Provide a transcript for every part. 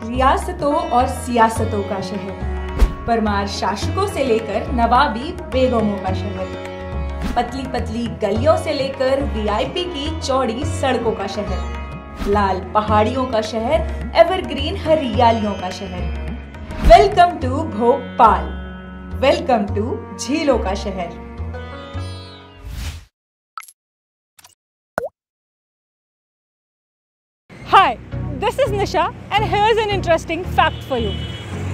रियासतों और सियासतों का शहर, परमार शासकों से लेकर नवाबी बेगमों का शहर, पतली पतली गलियों से लेकर वीआईपी की चौड़ी सड़कों का शहर, लाल पहाड़ियों का शहर, एवरग्रीन हरियालियों का शहर। Welcome to Bhopal, welcome to झीलों का शहर। Hi, this is Nisha and here's an interesting fact for you.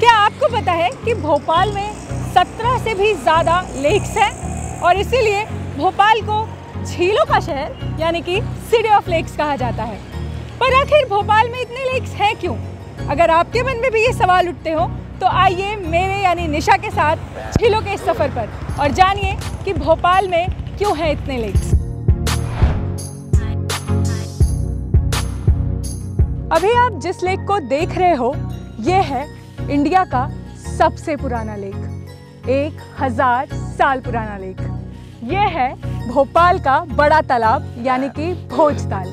क्या आपको पता है कि भोपाल में 17 से भी ज़्यादा लेक्स हैं और इसीलिए भोपाल को झीलों का शहर यानी कि सिटी ऑफ लेक्स कहा जाता है। पर आखिर भोपाल में इतने लेक्स हैं क्यों? अगर आपके मन में भी ये सवाल उठते हो तो आइए मेरे यानी निशा के साथ झीलों के इस सफ़र पर और जानिए कि भोपाल में क्यों हैं इतने लेक्स। अभी आप जिस लेक को देख रहे हो ये है इंडिया का सबसे पुराना लेक, 1000 साल पुराना लेक। ये है भोपाल का बड़ा तालाब यानी कि भोज ताल।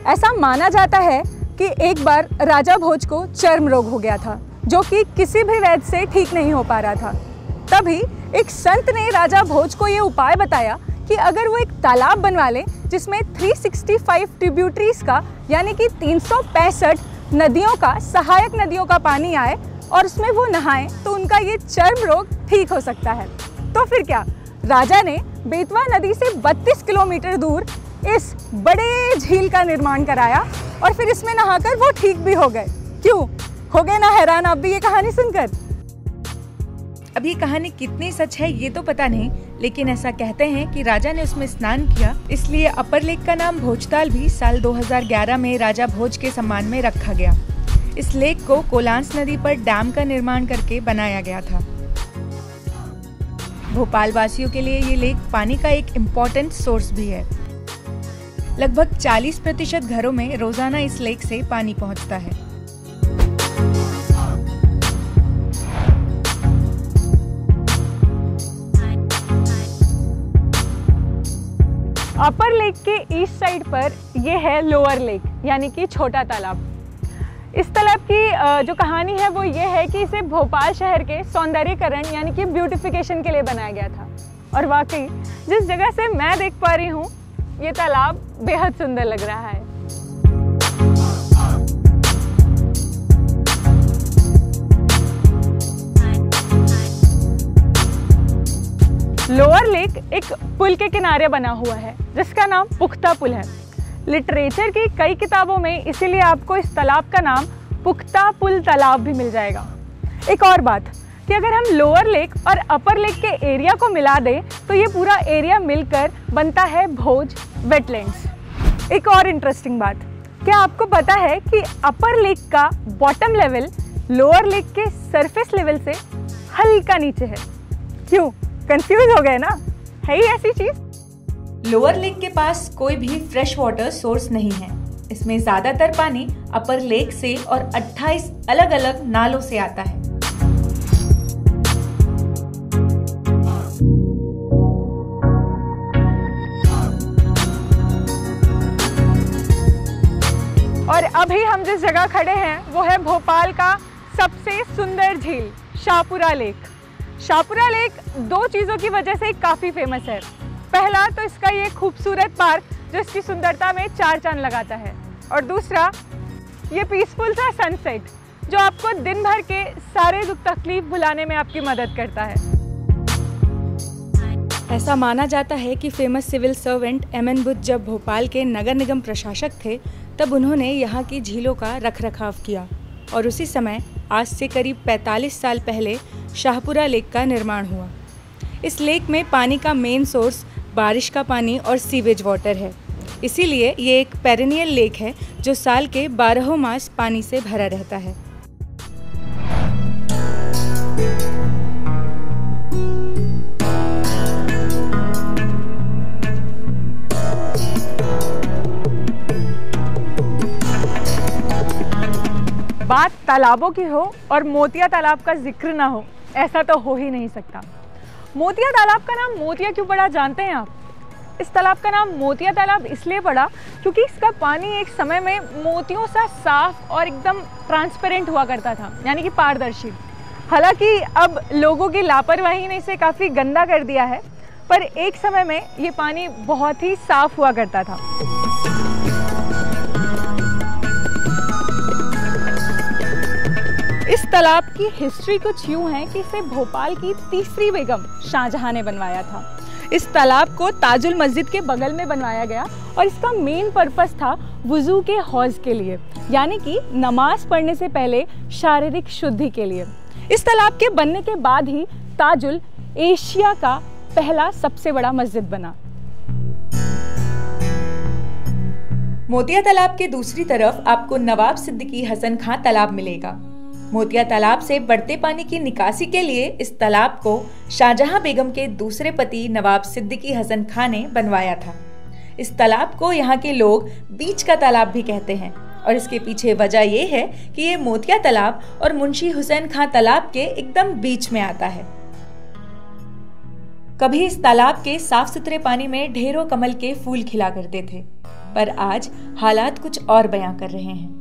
ऐसा माना जाता है कि एक बार राजा भोज को चर्म रोग हो गया था जो कि किसी भी वैद्य से ठीक नहीं हो पा रहा था। तभी एक संत ने राजा भोज को ये उपाय बताया कि अगर वो एक तालाब बनवा ले जिसमें 365 ट्रिब्यूटरीज का यानी कि 365 नदियों का सहायक नदियों का पानी आए और उसमें वो नहाएं तो उनका ये चर्म रोग ठीक हो सकता है। तो फिर क्या, राजा ने बेतवा नदी से 32 किलोमीटर दूर इस बड़े झील का निर्माण कराया और फिर इसमें नहाकर वो ठीक भी हो गए। क्यों हो गए ना हैरान आप भी ये कहानी सुनकर? अब ये कहानी कितनी सच है ये तो पता नहीं, लेकिन ऐसा कहते हैं कि राजा ने उसमें स्नान किया, इसलिए अपर लेक का नाम भोजताल भी साल 2011 में राजा भोज के सम्मान में रखा गया। इस लेक को कोलांस नदी पर डैम का निर्माण करके बनाया गया था। भोपाल वासियों के लिए ये लेक पानी का एक इम्पोर्टेंट सोर्स भी है। लगभग 40% घरों में रोजाना इस लेक से पानी पहुंचता है। अपर लेक के ईस्ट साइड पर ये है लोअर लेक यानी कि छोटा तालाब। इस तालाब की जो कहानी है वो ये है कि इसे भोपाल शहर के सौंदर्यीकरण यानी कि ब्यूटिफिकेशन के लिए बनाया गया था। और वाकई जिस जगह से मैं देख पा रही हूँ ये तालाब बेहद सुंदर लग रहा है। लोअर लेक एक पुल के किनारे बना हुआ है जिसका नाम पुख्ता पुल है। लिटरेचर की कई किताबों में इसीलिए आपको इस तालाब का नाम पुख्ता पुल तालाब भी मिल जाएगा। एक और बात कि अगर हम लोअर लेक और अपर लेक के एरिया को मिला दें तो ये पूरा एरिया मिलकर बनता है भोज वेटलैंड्स। एक और इंटरेस्टिंग बात, क्या आपको पता है कि अपर लेक का बॉटम लेवल लोअर लेक के सरफेस लेवल से हल्का नीचे है? क्यों, कंफ्यूज हो गए ना? है ही ऐसी चीज। लोअर लेक के पास कोई भी फ्रेश वाटर सोर्स नहीं है। इसमें ज्यादातर पानी अपर लेक से और 28 अलग अलग नालों से आता है। और अभी हम जिस जगह खड़े हैं वो है भोपाल का सबसे सुंदर झील शाहपुरा लेक। शाहपुरा लेक दो चीज़ों की वजह से काफ़ी फेमस है। पहला तो इसका ये खूबसूरत पार्क जो इसकी सुंदरता में चार चांद लगाता है, और दूसरा ये पीसफुल सा सनसेट जो आपको दिन भर के सारे दुख तकलीफ भुलाने में आपकी मदद करता है। ऐसा माना जाता है कि famous civil servant MN Buddh जब भोपाल के नगर निगम प्रशासक थे तब उन्होंने यहाँ की झीलों का रखरखाव किया और उसी समय आज से करीब 45 साल पहले शाहपुरा लेक का निर्माण हुआ। इस लेक में पानी का मेन सोर्स बारिश का पानी और सीवेज वाटर है, इसीलिए ये एक पेरेनियल लेक है जो साल के 12 मास पानी से भरा रहता है। बात तालाबों की हो और मोतिया तालाब का जिक्र ना हो, ऐसा तो हो ही नहीं सकता। मोतिया तालाब का नाम मोतिया क्यों पड़ा जानते हैं आप? इस तालाब का नाम मोतिया तालाब इसलिए पड़ा क्योंकि इसका पानी एक समय में मोतियों सा साफ और एकदम ट्रांसपेरेंट हुआ करता था, यानी कि पारदर्शी। हालांकि अब लोगों की लापरवाही ने इसे काफ़ी गंदा कर दिया है, पर एक समय में ये पानी बहुत ही साफ हुआ करता था। इस तालाब की हिस्ट्री कुछ यूँ है कि इसे भोपाल की तीसरी बेगम शाहजहां ने बनवाया था। इस तालाब को ताजुल मस्जिद के बगल में बनवाया गया और इसका मेन पर्पस था वुज़ू के हौज़ के लिए, यानी कि नमाज पढ़ने से पहले शारीरिक शुद्धि के लिए। इस तालाब के बनने के बाद ही ताजुल एशिया का पहला सबसे बड़ा मस्जिद बना। मोतिया तालाब के दूसरी तरफ आपको नवाब सिद्दीकी हसन खां तालाब मिलेगा। मोतिया तालाब से बढ़ते पानी की निकासी के लिए इस तालाब को शाहजहां बेगम के दूसरे पति नवाब सिद्दीकी हसन खां ने बनवाया था। इस तालाब को यहाँ के लोग बीच का तालाब भी कहते हैं और इसके पीछे वजह यह है कि ये मोतिया तालाब और मुंशी हुसैन खां तालाब के एकदम बीच में आता है। कभी इस तालाब के साफ सुथरे पानी में ढेरों कमल के फूल खिला करते थे, पर आज हालात कुछ और बयां कर रहे हैं।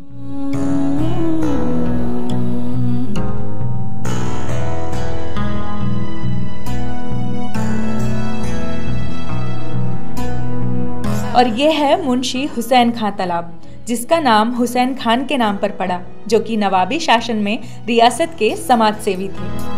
और यह है मुंशी हुसैन खां तालाब, जिसका नाम हुसैन खान के नाम पर पड़ा, जो कि नवाबी शासन में रियासत के समाज सेवी थे।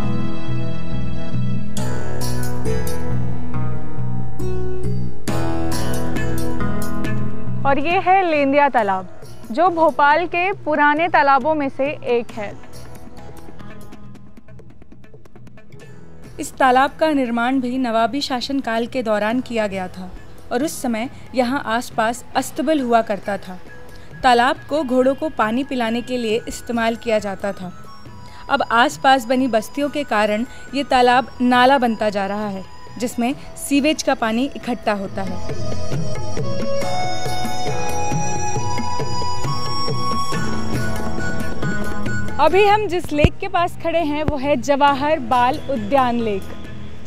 और ये है लेंदिया तालाब, जो भोपाल के पुराने तालाबों में से एक है। इस तालाब का निर्माण भी नवाबी शासन काल के दौरान किया गया था और उस समय यहाँ आसपास अस्तबल हुआ करता था। तालाब को घोड़ों को पानी पिलाने के लिए इस्तेमाल किया जाता था। अब आसपास बनी बस्तियों के कारण ये तालाब नाला बनता जा रहा है, जिसमें सीवेज का पानी इकट्ठा होता है। अभी हम जिस लेक के पास खड़े हैं वो है जवाहर बाल उद्यान लेक।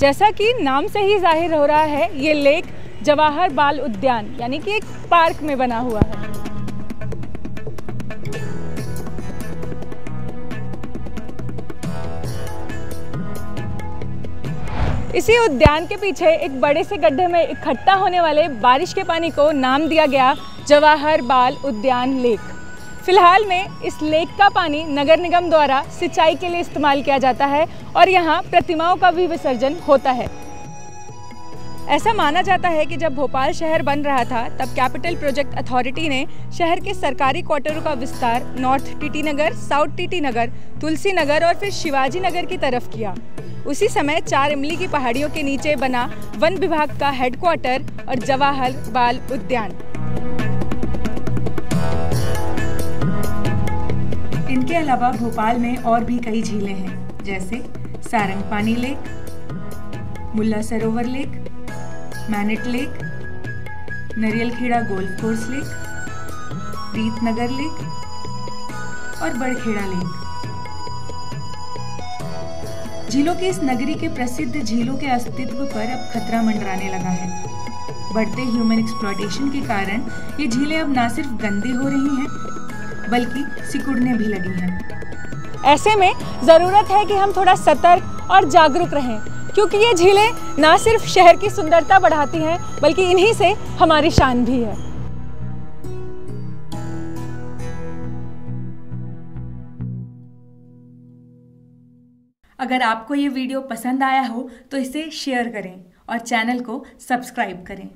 जैसा कि नाम से ही जाहिर हो रहा है, ये लेक जवाहर बाल उद्यान यानी कि एक पार्क में बना हुआ है। इसी उद्यान के पीछे एक बड़े से गड्ढे में इकट्ठा होने वाले बारिश के पानी को नाम दिया गया जवाहर बाल उद्यान लेक। फिलहाल में इस लेक का पानी नगर निगम द्वारा सिंचाई के लिए इस्तेमाल किया जाता है और यहाँ प्रतिमाओं का भी विसर्जन होता है। ऐसा माना जाता है कि जब भोपाल शहर बन रहा था तब कैपिटल प्रोजेक्ट अथॉरिटी ने शहर के सरकारी क्वार्टरों का विस्तार नॉर्थ टीटी नगर, साउथ टीटी नगर, तुलसी नगर और फिर शिवाजी नगर की तरफ किया। उसी समय 4 इमली की पहाड़ियों के नीचे बना वन विभाग का हेडक्वार्टर और जवाहर बाल उद्यान। इनके अलावा भोपाल में और भी कई झीलें हैं, जैसे Sarangapani lake, Mulla Sarovar lake, Manit lake, Nariyalkheda golf course lake, Preetnagar lake और बड़खेड़ा लेक। झीलों की इस नगरी के प्रसिद्ध झीलों के अस्तित्व पर अब खतरा मंडराने लगा है। बढ़ते ह्यूमन एक्सप्लॉयटेशन के कारण ये झीलें अब ना सिर्फ गंदी हो रही हैं, बल्कि सिकुड़ने भी लगी हैं। ऐसे में ज़रूरत है कि हम थोड़ा सतर्क और जागरूक रहें, क्योंकि ये झीलें ना सिर्फ शहर की सुंदरता बढ़ाती हैं, बल्कि इन्हीं से हमारी शान भी है। अगर आपको ये वीडियो पसंद आया हो तो इसे शेयर करें और चैनल को सब्सक्राइब करें।